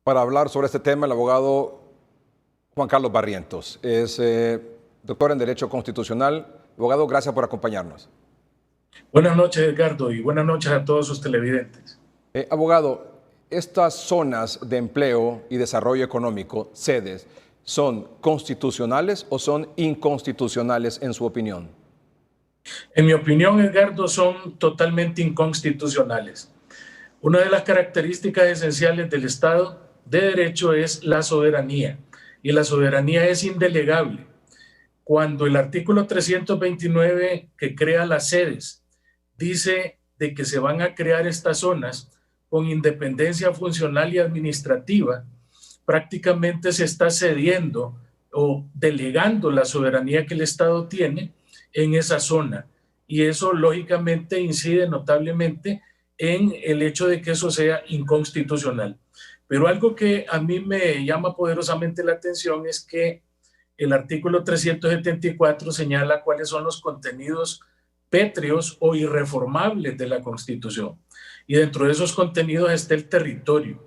Para hablar sobre este tema, el abogado Juan Carlos Barrientos es doctor en Derecho Constitucional. Abogado, gracias por acompañarnos. Buenas noches, Edgardo, y buenas noches a todos sus televidentes. Abogado, estas zonas de empleo y desarrollo económico, sedes, ¿son constitucionales o son inconstitucionales en su opinión? En mi opinión, Edgardo, son totalmente inconstitucionales. Una de las características esenciales del Estado de Derecho es la soberanía, y la soberanía es indelegable. Cuando el artículo 329 que crea las sedes dice de que se van a crear estas zonas con independencia funcional y administrativa, prácticamente se está cediendo o delegando la soberanía que el Estado tiene en esa zona. Y eso lógicamente incide notablemente en el hecho de que eso sea inconstitucional. Pero algo que a mí me llama poderosamente la atención es que el artículo 374 señala cuáles son los contenidos pétreos o irreformables de la Constitución. Y dentro de esos contenidos está el territorio.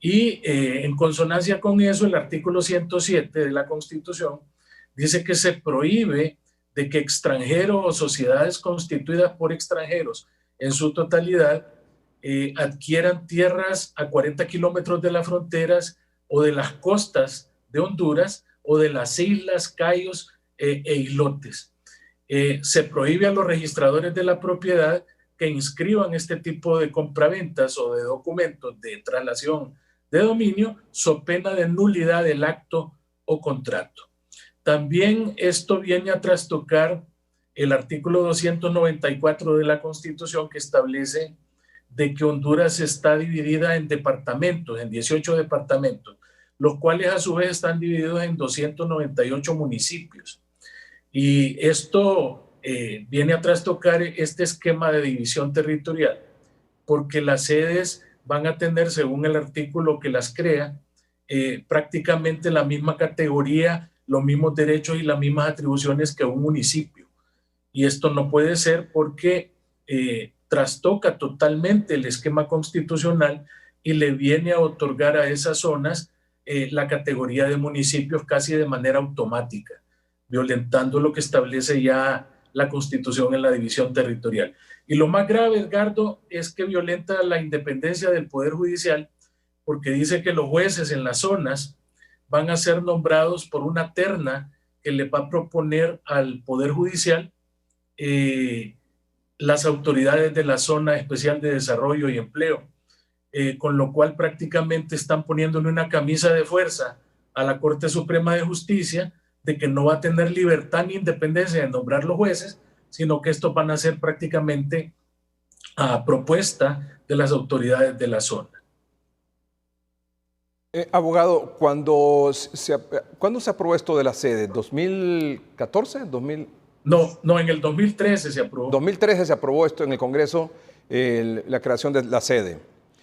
Y en consonancia con eso, el artículo 107 de la Constitución dice que se prohíbe de que extranjeros o sociedades constituidas por extranjeros en su totalidad adquieran tierras a 40 kilómetros de las fronteras o de las costas de Honduras o de las islas, cayos e islotes. Se prohíbe a los registradores de la propiedad que inscriban este tipo de compraventas o de documentos de traslación de dominio, so pena de nulidad del acto o contrato. También esto viene a trastocar el artículo 294 de la Constitución, que establece de que Honduras está dividida en departamentos, en 18 departamentos, los cuales a su vez están divididos en 298 municipios. Y esto viene a trastocar este esquema de división territorial, porque las sedes van a tener, según el artículo que las crea, prácticamente la misma categoría, los mismos derechos y las mismas atribuciones que un municipio. Y esto no puede ser porque trastoca totalmente el esquema constitucional y le viene a otorgar a esas zonas la categoría de municipios casi de manera automática, violentando lo que establece ya la Constitución en la división territorial. Y lo más grave, Edgardo, es que violenta la independencia del Poder Judicial, porque dice que los jueces en las zonas van a ser nombrados por una terna que le va a proponer al Poder Judicial las autoridades de la Zona Especial de Desarrollo y Empleo, con lo cual prácticamente están poniéndole una camisa de fuerza a la Corte Suprema de Justicia de que no va a tener libertad ni independencia de nombrar los jueces, sino que estos van a ser prácticamente a propuesta de las autoridades de la zona. Abogado, ¿cuándo se aprobó esto de la sede? ¿2014? No, en el 2013 se aprobó. 2013 se aprobó esto en el Congreso, la creación de la sede.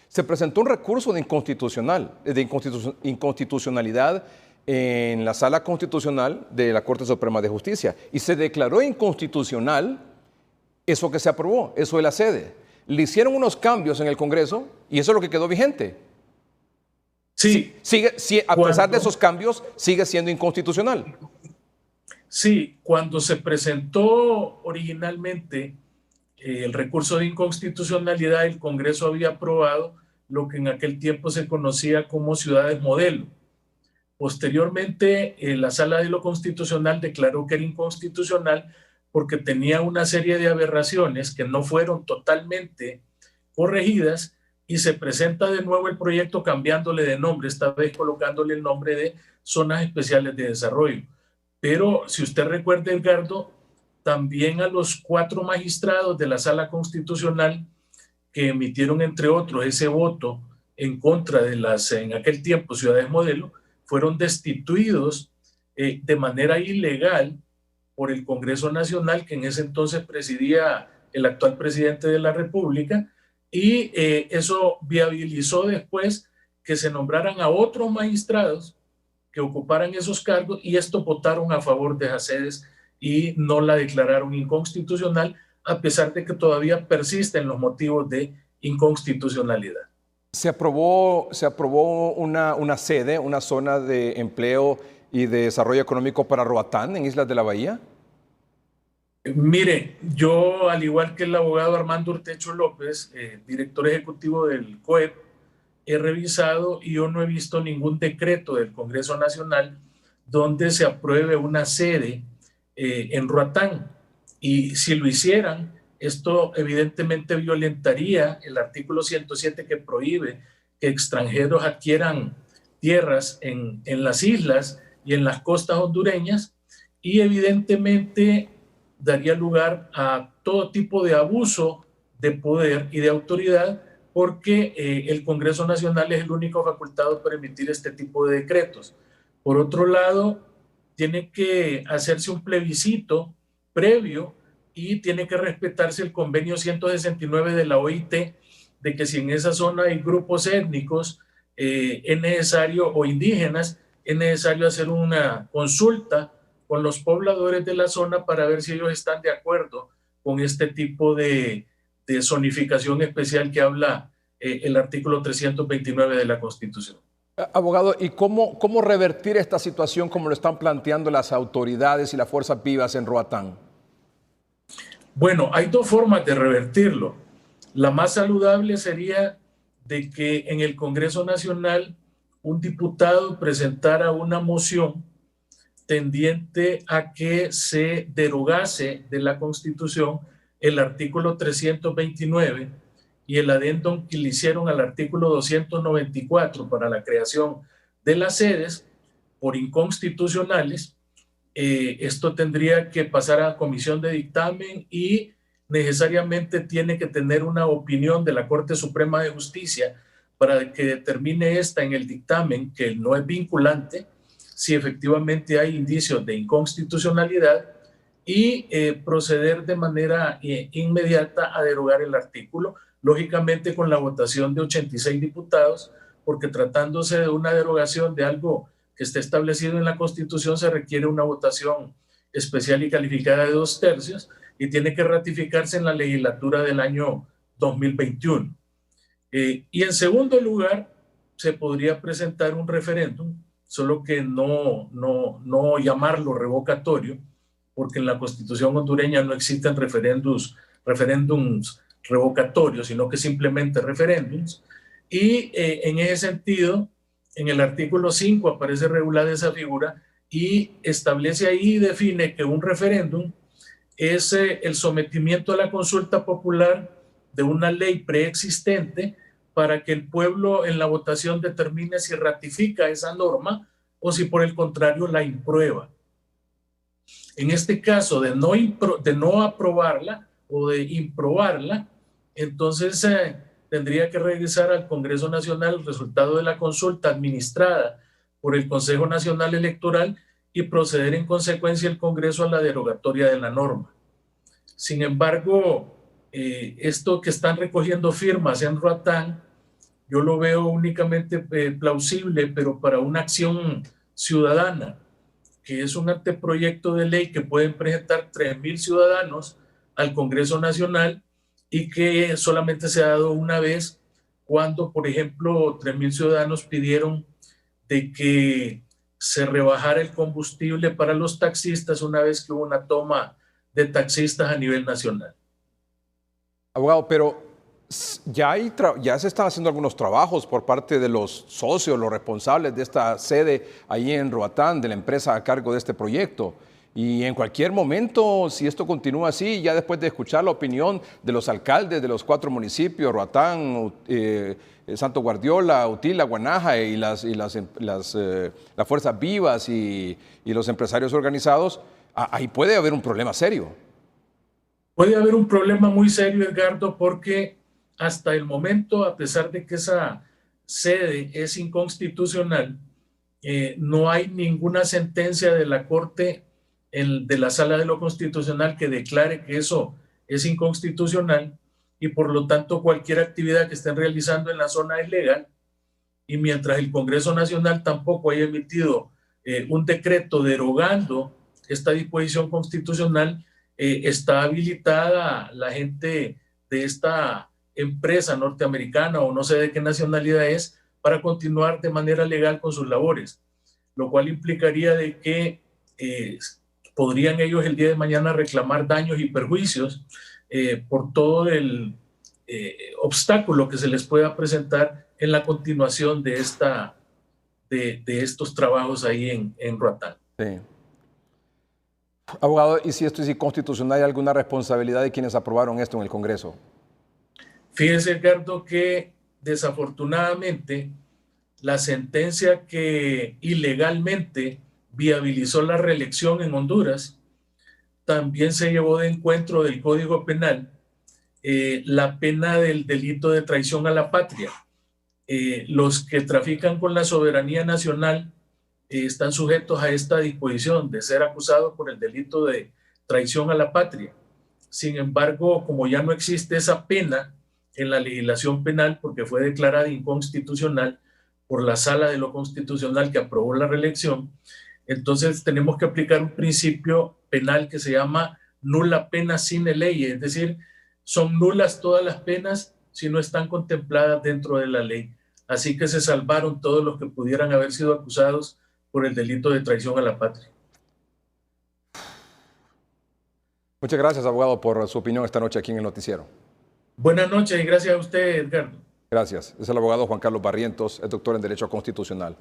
Se presentó un recurso de inconstitucionalidad en la Sala Constitucional de la Corte Suprema de Justicia y se declaró inconstitucional eso que se aprobó, eso de la sede. Le hicieron unos cambios en el Congreso y eso es lo que quedó vigente. Sí. A pesar de esos cambios, sigue siendo inconstitucional. Sí, cuando se presentó originalmente el recurso de inconstitucionalidad, el Congreso había aprobado lo que en aquel tiempo se conocía como ciudades modelo. Posteriormente, la Sala de lo Constitucional declaró que era inconstitucional porque tenía una serie de aberraciones que no fueron totalmente corregidas y se presenta de nuevo el proyecto cambiándole de nombre, esta vez colocándole el nombre de Zonas Especiales de Desarrollo. Pero si usted recuerda, Edgardo, también a los 4 magistrados de la Sala Constitucional que emitieron, entre otros, ese voto en contra de las, en aquel tiempo, ciudades modelo, fueron destituidos de manera ilegal por el Congreso Nacional, que en ese entonces presidía el actual presidente de la República, y eso viabilizó después que se nombraran a otros magistrados que ocuparan esos cargos, y estos votaron a favor de Jacedes y no la declararon inconstitucional, a pesar de que todavía persisten los motivos de inconstitucionalidad. Se aprobó una sede, una zona de empleo y de desarrollo económico para Roatán, en Islas de la Bahía. Mire, yo, al igual que el abogado Armando Urtecho López, director ejecutivo del COEP, he revisado y yo no he visto ningún decreto del Congreso Nacional donde se apruebe una sede en Roatán. Y si lo hicieran, esto evidentemente violentaría el artículo 107 que prohíbe que extranjeros adquieran tierras en las islas y en las costas hondureñas, y evidentemente daría lugar a todo tipo de abuso de poder y de autoridad, porque el Congreso Nacional es el único facultado para emitir este tipo de decretos. Por otro lado, tiene que hacerse un plebiscito previo y tiene que respetarse el convenio 169 de la OIT, de que si en esa zona hay grupos étnicos es necesario, o indígenas, es necesario hacer una consulta con los pobladores de la zona para ver si ellos están de acuerdo con este tipo de zonificación especial que habla el artículo 329 de la Constitución. Abogado, ¿y cómo revertir esta situación como lo están planteando las autoridades y las fuerzas vivas en Roatán? Bueno, hay dos formas de revertirlo. La más saludable sería de que en el Congreso Nacional un diputado presentara una moción tendiente a que se derogase de la Constitución el artículo 329 y el adendum que le hicieron al artículo 294 para la creación de las sedes por inconstitucionales. Esto tendría que pasar a comisión de dictamen y necesariamente tiene que tener una opinión de la Corte Suprema de Justicia para que determine esta en el dictamen, que no es vinculante, si efectivamente hay indicios de inconstitucionalidad, y proceder de manera inmediata a derogar el artículo, lógicamente con la votación de 86 diputados, porque tratándose de una derogación de algo que está establecido en la Constitución, se requiere una votación especial y calificada de 2/3 y tiene que ratificarse en la legislatura del año 2021. Y en segundo lugar, se podría presentar un referéndum, solo que no llamarlo revocatorio, porque en la Constitución hondureña no existen referéndums revocatorios, sino que simplemente referéndums. Y en ese sentido, en el artículo 5 aparece regulada esa figura y establece ahí y define que un referéndum es el sometimiento a la consulta popular de una ley preexistente para que el pueblo en la votación determine si ratifica esa norma o si por el contrario la imprueba. En este caso de no aprobarla o de improbarla, entonces tendría que regresar al Congreso Nacional el resultado de la consulta administrada por el Consejo Nacional Electoral y proceder en consecuencia el Congreso a la derogatoria de la norma. Sin embargo, esto que están recogiendo firmas en Roatán, yo lo veo únicamente plausible, pero para una acción ciudadana, que es un anteproyecto de ley que pueden presentar 3,000 ciudadanos al Congreso Nacional y que solamente se ha dado una vez cuando, por ejemplo, 3,000 ciudadanos pidieron de que se rebajara el combustible para los taxistas una vez que hubo una toma de taxistas a nivel nacional. Abogado, pero ya se están haciendo algunos trabajos por parte de los socios, los responsables de esta sede ahí en Roatán, de la empresa a cargo de este proyecto. Y en cualquier momento, si esto continúa así, ya después de escuchar la opinión de los alcaldes de los 4 municipios, Roatán, Santo Guardiola, Utila, Guanaja y las fuerzas vivas y los empresarios organizados, ahí puede haber un problema serio. Puede haber un problema muy serio, Edgardo, porque hasta el momento, a pesar de que esa sede es inconstitucional, no hay ninguna sentencia de la Corte de la Sala de lo Constitucional que declare que eso es inconstitucional, y por lo tanto cualquier actividad que estén realizando en la zona es legal. Y mientras el Congreso Nacional tampoco haya emitido un decreto derogando esta disposición constitucional, está habilitada la gente de esta empresa norteamericana o no sé de qué nacionalidad es para continuar de manera legal con sus labores, lo cual implicaría de que podrían ellos el día de mañana reclamar daños y perjuicios por todo el obstáculo que se les pueda presentar en la continuación de, de estos trabajos ahí en Roatán. Sí. Abogado, ¿y si esto es inconstitucional, hay alguna responsabilidad de quienes aprobaron esto en el Congreso? Fíjese, Edgardo, que desafortunadamente la sentencia que ilegalmente viabilizó la reelección en Honduras también se llevó de encuentro del Código Penal la pena del delito de traición a la patria. Los que trafican con la soberanía nacional están sujetos a esta disposición de ser acusados por el delito de traición a la patria. Sin embargo, como ya no existe esa pena en la legislación penal porque fue declarada inconstitucional por la Sala de lo Constitucional que aprobó la reelección, entonces tenemos que aplicar un principio penal que se llama nula pena sine ley, es decir, son nulas todas las penas si no están contempladas dentro de la ley. Así que se salvaron todos los que pudieran haber sido acusados por el delito de traición a la patria. Muchas gracias, abogado, por su opinión esta noche aquí en el noticiero. Buenas noches y gracias a usted, Edgardo. Gracias. Es el abogado Juan Carlos Barrientos, es doctor en Derecho Constitucional.